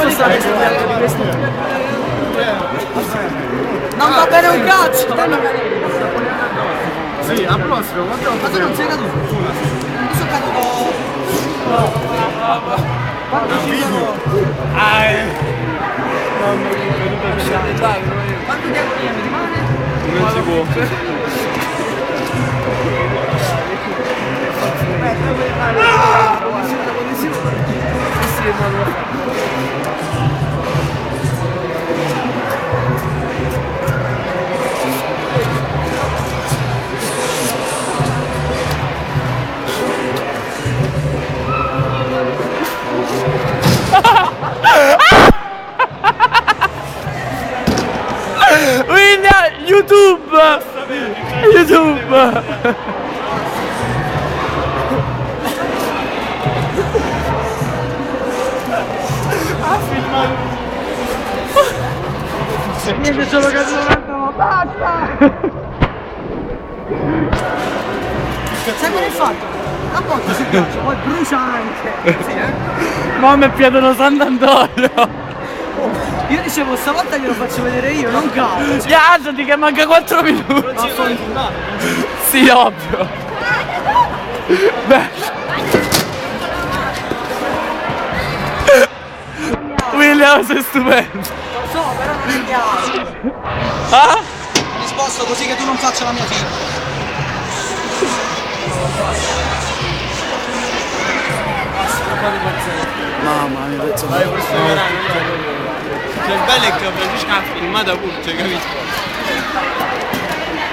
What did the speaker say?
questo sta di questo. Non va bene un cazzo! Sì, al prossimo, Ma tu non sei caduto? Io sono caduto. Quanto ci sono? Quanto tempo mi rimane? Non si può. William, YouTube! YouTube! Niente, solo caduto un attimo. Basta! Sai cosa hai fatto? A volte si piace, poi brucia anche. Sì, Ma mi chiedono Sant'Antonio! Io dicevo stavolta glielo faccio vedere io, non cavo. Alzati che manca 4 minuti! Sì, ovvio! Beh. William, sei stupendo! Lo so, però non è chiaro. Ah? Mi sposto così che tu non faccia la mia figlia. Mamma mia, pezzo. Vai, questo è il bello è che Francesca ha filmato pure, cioè, capito?